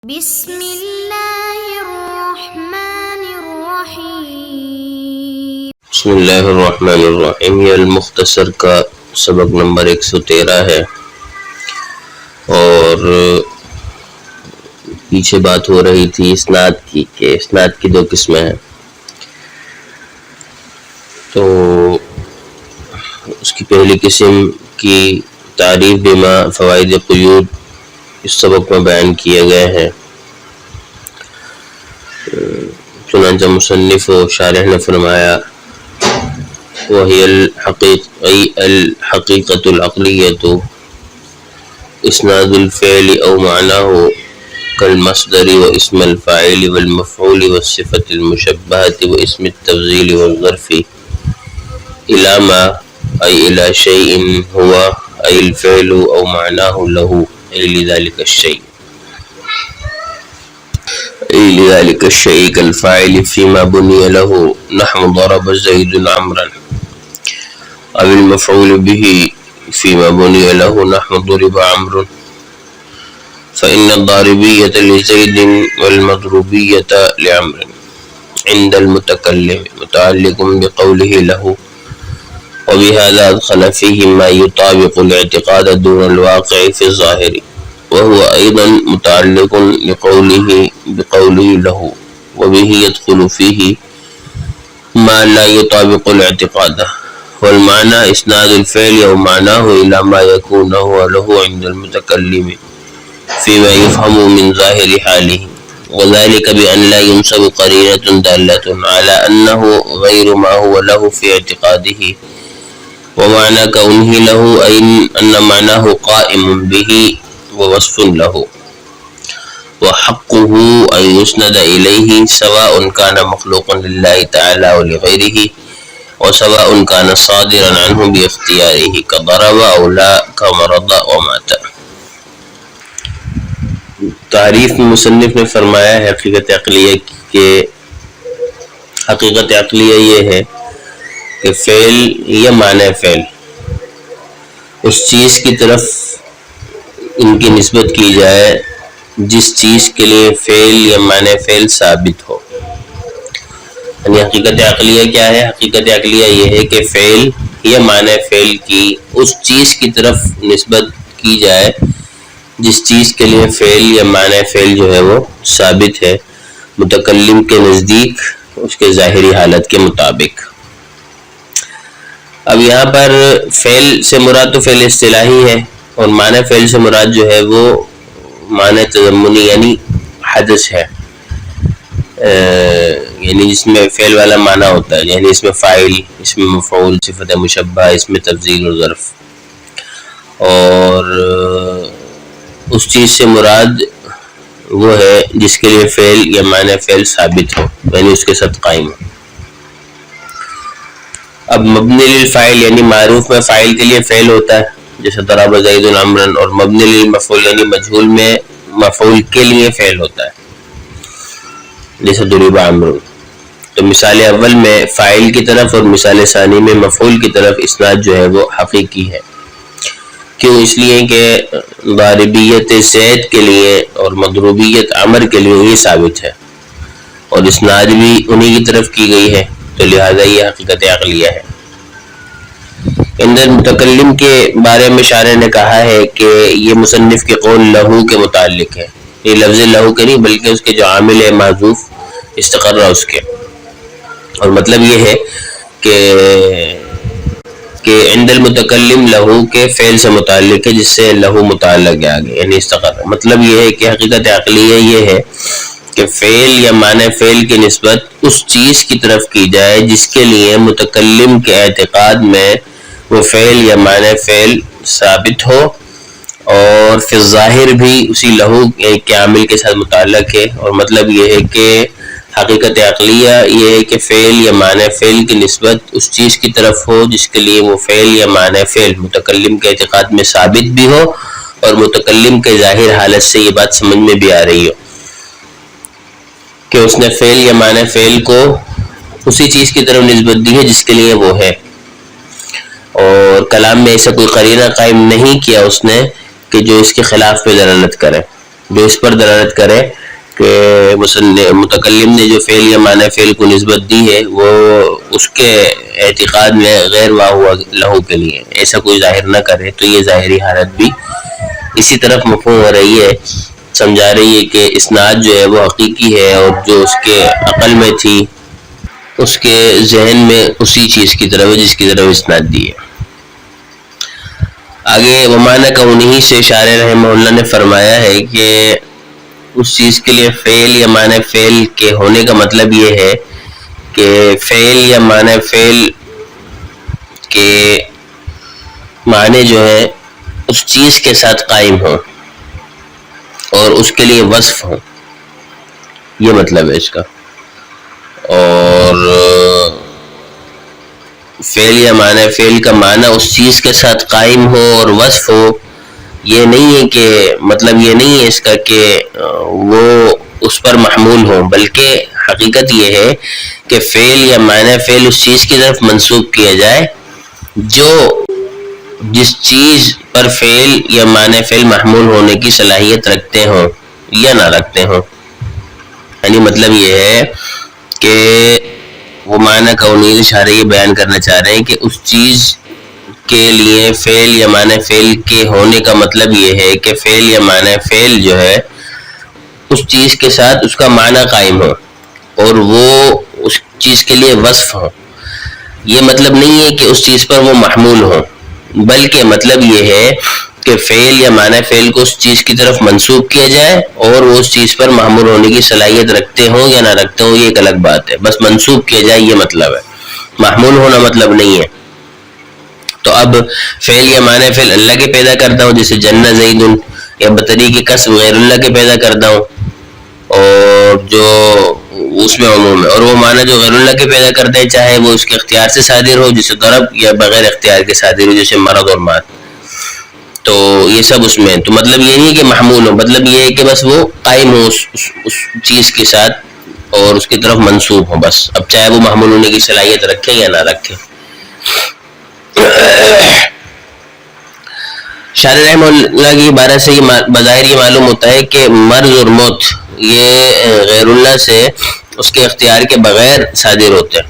بسم اللہ الرحمن الرحیم۔ بسم اللہ الرحمن الرحیم۔ یہ المختصر کا سبق نمبر 113 ہے، اور پیچھے بات ہو رہی تھی اسناد کی کہ اسناد کی دو قسمیں ہیں، تو اس کی پہلی قسم کی تعریف بما فوائد قیود اس سبق میں بیان کیے گئے ہیں۔ چنانچہ مصنف و شارح نے فرمایا وہی الحقیقۃ العقلیۃ اسناد الفعل او معناه كالمصدر واسم الفاعل والمفعول والصفة المشبہة واسم التفضیل والظرف الى ما اي الى شيء هو اي الفعل او معناه له اي لذلك الشيء كالفاعل فيما بني له نحو ضرب زيد عمرا، او المفعول به فيما بني له نحو ضرب عمرو، فإن الضاربية لزيد والمضروبية لعمرو عند المتكلم متعلق بقوله له، وبهذا أدخل فيه ما يطابق الاعتقاد دون الواقع في الظاهر، وهو أيضا متعلق بقوله له، وبه يدخل فيه ما لا يطابق الاعتقاد، والمعنى إسناد الفعل أو معناه إلى ما يكون هو له عند المتكلم فيما يفهم من ظاهر حاله، وذلك بأن لا ينسب قرينة دالة على أنه غير ما هو له في اعتقاده، ومعنى كونه له أي أن معناه قائم به ووصف له، وحقه أن يسند إليه سواء كان مخلوقا لله تعالى ولغيره، وسواء كان صادرا عنه باختياره كضرب أو لا كمرض ومات۔ تعریف مصنف نے فرمایا ہے حقیقت عقلیہ کہ حقیقت عقلیہ یہ ہے کہ فعل یا معنی فعل اس چیز کی طرف ان کی نسبت کی جائے جس چیز کے لیے فعل یا معنی فعل ثابت ہو۔ یعنی حقیقت عقلیہ کیا ہے؟ حقیقت عقلیہ یہ ہے کہ فعل یا معنی فعل کی اس چیز کی طرف نسبت کی جائے جس چیز کے لیے فعل یا معنی فعل جو ہے وہ ثابت ہے متکلم کے نزدیک اس کے ظاہری حالت کے مطابق۔ اب یہاں پر فعل سے مراد تو فعل اصطلاحی ہے، اور معنی فعل سے مراد جو ہے وہ معنی تضمنی یعنی حدث ہے، یعنی جس میں فعل والا معنی ہوتا ہے، یعنی اس میں فاعل، اس میں مفعول، صفت مشبہ، اس میں تفضیل اور ظرف، اور اس چیز سے مراد وہ ہے جس کے لیے فعل یا معنی فعل ثابت ہو، یعنی اس کے ساتھ قائم ہو۔ اب مبنی للفاعل یعنی معروف میں فاعل کے لیے فعل ہوتا ہے جیسے ضرب زید عمرا، اور مبنی للمفعول یعنی مجہول میں مفعول کے لیے فعل ہوتا ہے جیسے ضرب عمرو۔ تو مثال اول میں فاعل کی طرف اور مثال ثانی میں مفعول کی طرف اسناد جو ہے وہ حقیقی ہے۔ کیوں؟ اس لیے کہ ضاربیت زید کے لیے اور مضروبیت عمر کے لیے یہ ثابت ہے، اور اسناد بھی انہی کی طرف کی گئی ہے، تو لہذا یہ حقیقت عقلیہ ہے۔ اندر متکلم کے بارے میں شارح نے کہا ہے کہ یہ مصنف کے قول لہو کے متعلق ہے، یہ لفظ لہو کے نہیں بلکہ اس کے جو عامل ہے معذوف استقرہ اس کے، اور مطلب یہ ہے کہ عند المتکلم لہو کے فعل سے متعلق ہے جس سے لہو متعلق ہے آگے، یعنی استقرہ۔ مطلب یہ ہے کہ حقیقت عقلیہ یہ ہے کہ فعل یا معنی فعل کی نسبت اس چیز کی طرف کی جائے جس کے لیے متکلم کے اعتقاد میں وہ فعل یا معنی فعل ثابت ہو، اور پھر ظاہر بھی اسی لہو کے عامل کے ساتھ متعلق ہے، اور مطلب یہ ہے کہ حقیقت عقلیہ یہ ہے کہ فعل یا معنی فعل کی نسبت اس چیز کی طرف ہو جس کے لیے وہ فعل یا معنی فعل متکلم کے اعتقاد میں ثابت بھی ہو، اور متکلم کے ظاہر حالت سے یہ بات سمجھ میں بھی آ رہی ہو کہ اس نے فعل یا معنی فعل کو اسی چیز کی طرف نسبت دی ہے جس کے لیے وہ ہے، اور کلام میں ایسا کوئی قرینہ قائم نہیں کیا اس نے کہ جو اس کے خلاف پہ دلالت کرے، جو اس پر دلالت کرے کہ متکلم نے جو فعل یا معنی فعل کو نسبت دی ہے وہ اس کے اعتقاد میں غیر واہ لہو کے لیے، ایسا کوئی ظاہر نہ کرے، تو یہ ظاہری حالت بھی اسی طرف مفہوم ہو رہی ہے، سمجھا رہی ہے کہ اسناد جو ہے وہ حقیقی ہے، اور جو اس کے عقل میں تھی اس کے ذہن میں اسی چیز کی طرف جس کی طرف اسناد دی ہے۔ آگے ومعنی کونہ سے شارح رحمہ اللہ نے فرمایا ہے کہ اس چیز کے لیے فعل یا معنی فعل کے ہونے کا مطلب یہ ہے کہ فعل یا معنی فعل کے معنی جو ہے اس چیز کے ساتھ قائم ہوں اور اس کے لیے وصف ہوں، یہ مطلب ہے اس کا۔ اور فعل یا معنی فعل کا معنی اس چیز کے ساتھ قائم ہو اور وصف ہو، یہ نہیں ہے کہ مطلب یہ نہیں ہے اس کا کہ وہ اس پر محمول ہو، بلکہ حقیقت یہ ہے کہ فعل یا معنی فعل اس چیز کی طرف منسوب کیا جائے جو جس چیز پر فعل یا معنی فعل محمول ہونے کی صلاحیت رکھتے ہوں یا نہ رکھتے ہوں۔ یعنی مطلب یہ ہے کہ وہ معنی کونی اشارہ یہ بیان کرنا چاہ رہے ہیں کہ اس چیز کے لیے فعل یا معنی فعل کے ہونے کا مطلب یہ ہے کہ فعل یا معنی فعل جو ہے اس چیز کے ساتھ اس کا معنی قائم ہو اور وہ اس چیز کے لیے وصف ہو۔ یہ مطلب نہیں ہے کہ اس چیز پر وہ محمول ہو، بلکہ مطلب یہ ہے کہ فعل یا معنی فعل کو اس چیز کی طرف منسوب کیا جائے اور وہ اس چیز پر محمول ہونے کی صلاحیت رکھتے ہوں یا نہ رکھتے ہوں، یہ ایک الگ بات ہے، بس منسوب کیا جائے یہ مطلب ہے، محمول ہونا مطلب نہیں ہے۔ تو اب فعل یا معنی فعل اللہ کے پیدا کرتا ہوں، جیسے جنہ زید، یا بطریق کسب غیر اللہ کے پیدا کرتا ہوں، اور جو اس میں عموم ہے، اور وہ معنی جو غیر اللہ کے پیدا کرتا ہے چاہے وہ اس کے اختیار سے صادر ہو جیسے ضرب، یا بغیر اختیار کے صادر ہو جیسے مرض اور مات، تو یہ سب اس میں۔ تو مطلب یہ نہیں کہ محمول ہو، مطلب یہ ہے کہ بس وہ قائم ہو اس چیز کے ساتھ اور اس کی طرف منسوب ہو، بس اب چاہے وہ محمول ہونے کی صلاحیت رکھے یا نہ رکھے۔ شارح رحمہ اللہ کی عبارت سے بظاہر یہ معلوم ہوتا ہے کہ مرض اور موت یہ غیر اللہ سے اس کے اختیار کے بغیر صادر ہوتے ہیں،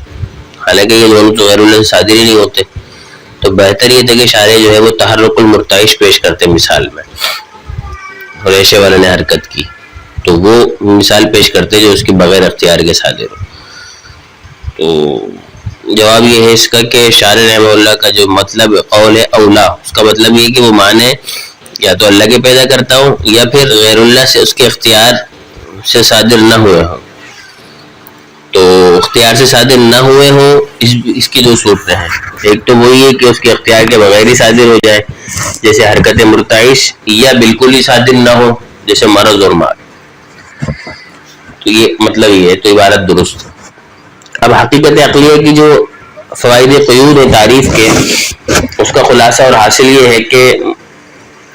حالانکہ یہ دونوں تو غیر اللہ سے صادر ہی نہیں ہوتے۔ تو بہتر یہ تھا کہ شارح جو ہے وہ تحرک المرتعش پیش کرتے مثال میں، ریشے والے نے حرکت کی تو وہ مثال پیش کرتے جو اس کے بغیر اختیار کے صادر ہو۔ تو جواب یہ ہے اس کا کہ شارح رحمہ اللہ کا جو مطلب قول اولا، اس کا مطلب یہ کہ وہ معنی یا تو اللہ کے پیدا کرتا ہوں یا پھر غیر اللہ سے اس کے اختیار سے صادر نہ ہوئے ہوں۔ تو اختیار سے صادر نہ ہوئے ہوں اس کی دو صورتیں ہیں، ایک تو وہی ہے کہ اس کے اختیار کے بغیر ہی صادر ہو جائے جیسے حرکت مرتعش، یا بالکل ہی صادر نہ ہو جیسے مرض اور مات، تو یہ مطلب یہ ہے، تو عبارت درست ہے۔ اب حقیقت عقلیہ کی جو فوائد قیود ہیں تعریف کے، اس کا خلاصہ اور حاصل یہ ہے کہ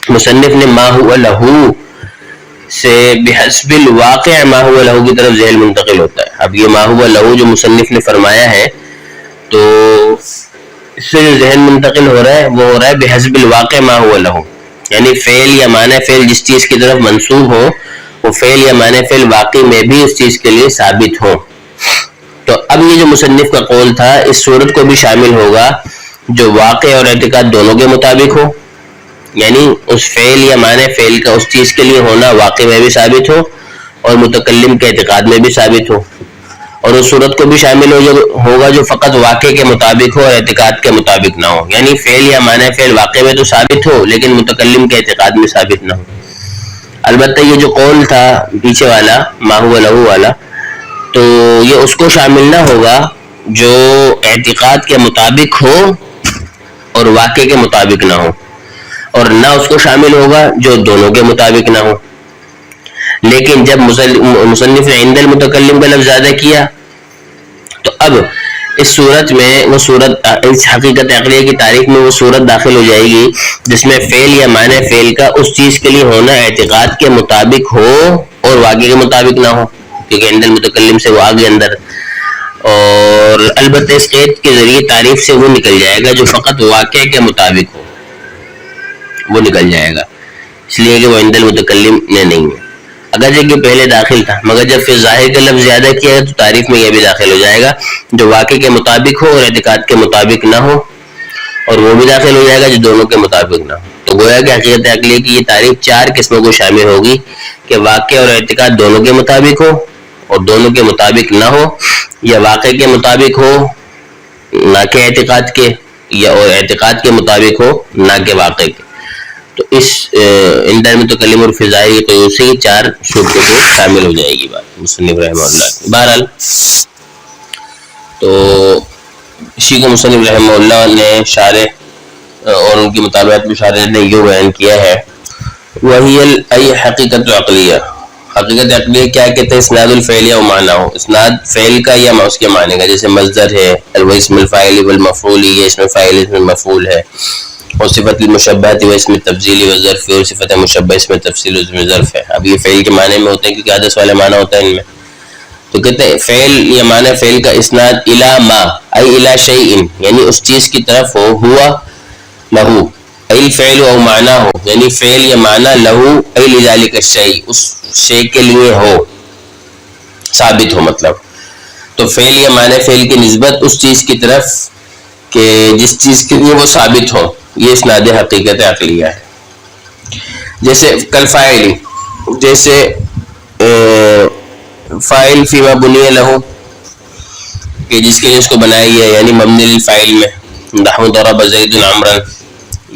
مصنف نے ما ہوا لہو سے بحسب الواقع ما ہوا لہو کی طرف ذہن منتقل ہوتا ہے۔ اب یہ ما ہوا لہو جو مصنف نے فرمایا ہے تو اس سے جو ذہن منتقل ہو رہا ہے وہ ہو رہا ہے بحسب الواقع ما ہوا لہو، یعنی فعل یا معنی فعل جس چیز کی طرف منسوب ہو وہ فعل یا معنی فعل واقع میں بھی اس چیز کے لیے ثابت ہو۔ تو اب یہ جو مصنف کا قول تھا اس صورت کو بھی شامل ہوگا جو واقع اور اعتقاد دونوں کے مطابق ہو، یعنی اس فعل یا معنی فعل کا اس چیز کے لیے ہونا واقع میں بھی ثابت ہو اور متکلم کے اعتقاد میں بھی ثابت ہو، اور اس صورت کو بھی شامل ہوگا جو فقط واقع کے مطابق ہو اور اعتقاد کے مطابق نہ ہو، یعنی فعل یا معنی فعل واقع میں تو ثابت ہو لیکن متکلم کے اعتقاد میں ثابت نہ ہو۔ البتہ یہ جو قول تھا پیچھے والا ما هو له والا، تو یہ اس کو شامل نہ ہوگا جو اعتقاد کے مطابق ہو اور واقع کے مطابق نہ ہو، اور نہ اس کو شامل ہوگا جو دونوں کے مطابق نہ ہو۔ لیکن جب مصنف نے عند المتکلم کا لفظ زیادہ کیا تو اب اس صورت میں وہ صورت، اس حقیقت عقلیہ کی تعریف میں وہ صورت داخل ہو جائے گی جس میں فعل یا معنی فعل کا اس چیز کے لیے ہونا اعتقاد کے مطابق ہو اور واقع کے مطابق نہ ہو، کیونکہ عند المتکلم سے وہ آگے اندر، اور البتہ اس قید کے ذریعے تعریف سے وہ نکل جائے گا جو فقط واقع کے مطابق ہو، وہ نکل جائے گا، اس لیے کہ وہ عند المتکلم میں نہیں ہے۔ اگرچہ کہ پہلے داخل تھا، مگر جب فی ظاہر کا لفظ زیادہ کیا ہے تو تعریف میں یہ بھی داخل ہو جائے گا جو واقع کے مطابق ہو اور اعتقاد کے مطابق نہ ہو، اور وہ بھی داخل ہو جائے گا جو دونوں کے مطابق نہ ہو۔ تو گویا کہ حقیقت عقلیہ کی یہ تعریف 4 قسموں کو شامل ہوگی کہ واقع اور اعتقاد دونوں کے مطابق ہو اور دونوں کے مطابق نہ ہو، یا واقع کے مطابق ہو نہ کہ اعتقاد کے، یا اور اعتقاد کے مطابق ہو نہ کہ واقع کے۔ تو اس اندر متکلم اور فی ظاہر کی قیود سے یہ 4 صورتوں کو شامل ہو جائے گی بات مصنف رحمہ اللہ کی۔ بہرحال تو اسی کو مصنف رحمہ اللہ نے شارح اور ان کی مطابقت میں شارح نے یوں بیان کیا ہے، وہی ای حقیقت عقلیہ۔ حقیقت عقلیہ کیا کہتے ہیں؟ اسناد الفعل و معنی ہو، اسناد فعل کا یا اس کے معنی کا، جیسے مصدر ہے الاسم الفاعل والمفعول، یہ اسم فاعل اسم مفعول ہے، اور صفت المشبہۃ و اسم تفضیل و ظرف، اور صفت مشبہ اسم تفصیل و اسم ظرف ہے۔ اب یہ فعل کے معنی میں ہوتے ہیں کیونکہ حدث والے معنی ہوتا ہے ان میں، تو کہتے ہیں فعل یا معنی فعل کا اسناد الی ما ای الی شیء، یعنی اس چیز کی طرف ہو، ہوا لہو ای الفعل او معنی ہو، یعنی فعل یا معنی لہو ای لذالک الشیء، اس شے کے لیے ہو، ثابت ہو مطلب۔ تو فعل یا معنی فعل کی نسبت اس چیز کی طرف کہ جس چیز کے لیے وہ ثابت ہو، یہ اسناد حقیقت عقلیہ ہے۔ جیسے کل فاعل، جیسے فاعل فیما بنی لہو، کہ جس کے لیے اس کو بنایا گیا، یعنی مبنی للفاعل میں نحو ضرب زید عمرا،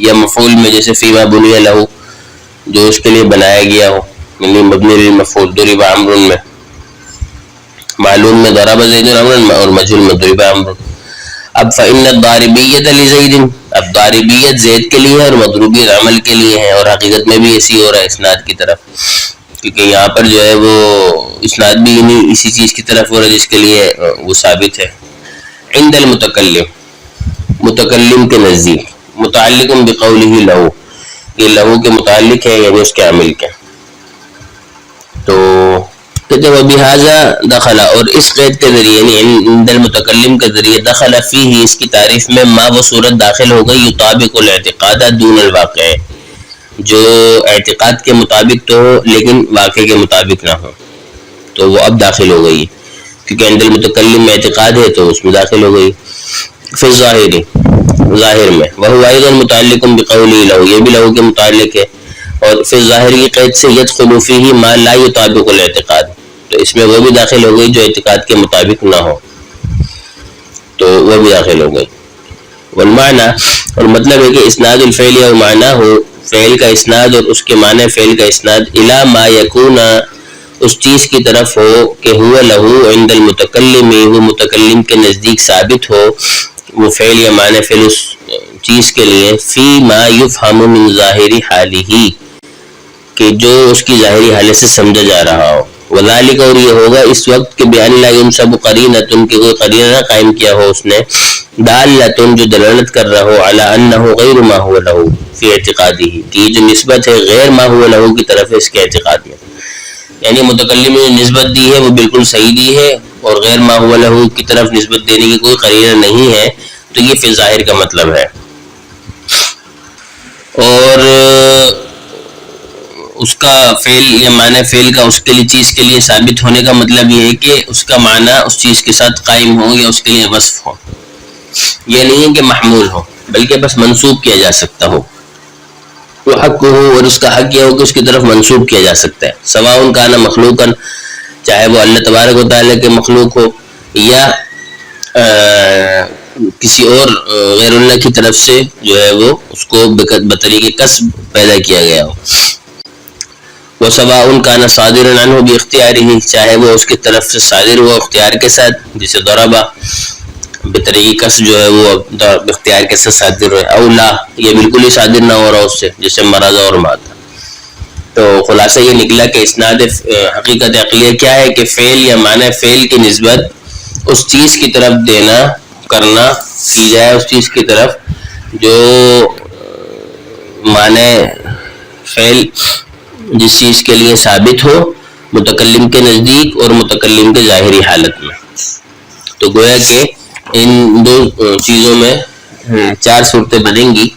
یا مفعول میں جیسے فیما بنی لہو جو اس کے لیے بنایا گیا ہو، یعنی مبنی للمفعول ضرب عمرا میں، معلوم میں ضرب زید عمرا اور مجهول میں ضرب عمرو۔ اب فإن الضاربیۃ لزید، اب ضاربیت زید کے لیے ہے اور مضروبیت عمل کے لیے ہے، اور حقیقت میں بھی ایسی ہو رہا ہے اسناد کی طرف، کیونکہ یہاں پر جو ہے وہ اسناد بھی اسی چیز کی طرف ہو رہا ہے جس کے لیے وہ ثابت ہے۔ عند المتکلم، متکلم کے نزدیک، متعلق بقولہ لہو، یہ لہو کے متعلق ہے یعنی اس کے عامل کے۔ تو کہتے ہیں وبہذا دخل، اور اس قید کے ذریعے یعنی عند المتکلم کے ذریعے دخل فیہ، اس کی تعریف میں ما وہ صورت داخل ہو گئی یطابق الاعتقاد دون الواقع، جو اعتقاد کے مطابق تو ہو لیکن واقع کے مطابق نہ ہو، تو وہ اب داخل ہو گئی، کیونکہ عند المتکلم میں اعتقاد ہے تو اس میں داخل ہو گئی۔ فی الظاہر، ظاہر میں، وہو ایضا متعلق بقولہ لہو، یہ بھی لہو کے متعلق ہے، اور فی الظاہر کی قید سے یدخل فیہ ما لا یطابق الاعتقاد، تو اس میں وہ بھی داخل ہو گئی جو اعتقاد کے مطابق نہ ہو، تو وہ بھی داخل ہو گئی۔ والمعنی، اور مطلب ہے کہ اسناد الفعل اور معنی ہو، فعل کا اسناد اور اس کے معنی فعل کا اسناد الی ما یکون، اس چیز کی طرف ہو کہ ہوا لہو عند المتکلم، وہ متکلم کے نزدیک ثابت ہو، وہ فعل یا معنی فعل اس چیز کے لیے فی ما یفہم من ظاہر حالہ، کہ جو اس کی ظاہری حالت سے سمجھا جا رہا ہو۔ وذالک، اور یہ ہوگا اس وقت کہ بان لا ینصب قرینۃ، کہ کوئی قرینہ نہ قائم کیا ہو اس نے، دالۃ، جو دلالت کر رہا ہو علی انہ غیر ما هو له فی اعتقادہ، کہ جو نسبت ہے غیر ما هو له کی طرف ہے اس کے اعتقاد میں، یعنی متکلم نے نسبت دی ہے وہ بالکل صحیح دی ہے، اور غیر ما هو له کی طرف نسبت دینے کی کوئی قرینہ نہیں ہے، تو یہ فی ظاہر کا مطلب ہے۔ اور اس کا فعل یا معنی فعل کا اس کے لیے چیز کے لیے ثابت ہونے کا مطلب یہ ہے کہ اس کا معنی اس چیز کے ساتھ قائم ہو یا اس کے لیے وصف ہو، یہ نہیں ہے کہ محمول ہو بلکہ بس منسوب کیا جا سکتا ہو، وہ حق ہو، اور اس کا حق یہ ہو کہ اس کی طرف منسوب کیا جا سکتا ہے، سواء کان مخلوقا، چاہے وہ اللہ تبارک و تعالیٰ کے مخلوق ہو یا کسی اور غیر اللہ کی طرف سے جو ہے وہ اس کو بطریق کسب پیدا کیا گیا ہو، وہ سواء کان صادرا عنہ باختیارہ، چاہے وہ اس کی طرف سے صادر ہوا اختیار کے ساتھ، جسے ضربہ بطریق کسب جو ہے وہ اختیار کے ساتھ صادر ہے، او لا، یہ بالکل ہی صادر نہ ہو رہا اس سے، جیسے مرض اور مات۔ تو خلاصہ یہ نکلا کہ اسناد حقیقت عقلیہ کیا ہے کہ فعل یا معنی فعل کی نسبت اس چیز کی طرف دینا کرنا کی جائے، اس چیز کی طرف جو معنی فعل جس چیز کے لیے ثابت ہو متکلم کے نزدیک اور متکلم کے ظاہری حالت میں۔ تو گویا کہ ان دو چیزوں میں 4 صورتیں بنیں گی،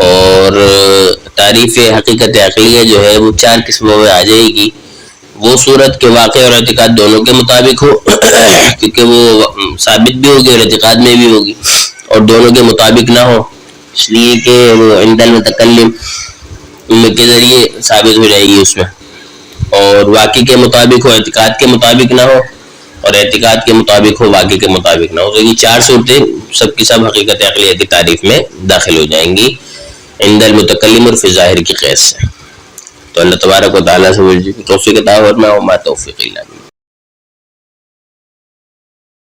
اور تعریف حقیقت عقلیہ جو ہے وہ 4 قسموں میں آ جائے گی، وہ صورت کے واقع اور اعتقاد دونوں کے مطابق ہو کیونکہ وہ ثابت بھی ہوگی اور اعتقاد میں بھی ہوگی، اور دونوں کے مطابق نہ ہو اس لیے کہ وہ عند المتکلم کے ذریعے ثابت ہو جائے گی اس میں، اور واقع کے مطابق ہو اعتقاد کے مطابق نہ ہو، اور اعتقاد کے مطابق ہو واقع کے مطابق نہ ہو۔ تو یہ چار صورتیں سب کی سب حقیقت عقلیہ کی تعریف میں داخل ہو جائیں گی عند المتکلم اور فی ظاہر کی قید سے۔ تو اللہ تبارک و تعالیٰ سے توفیق عطا فرمائے، وما توفیق الا باللہ۔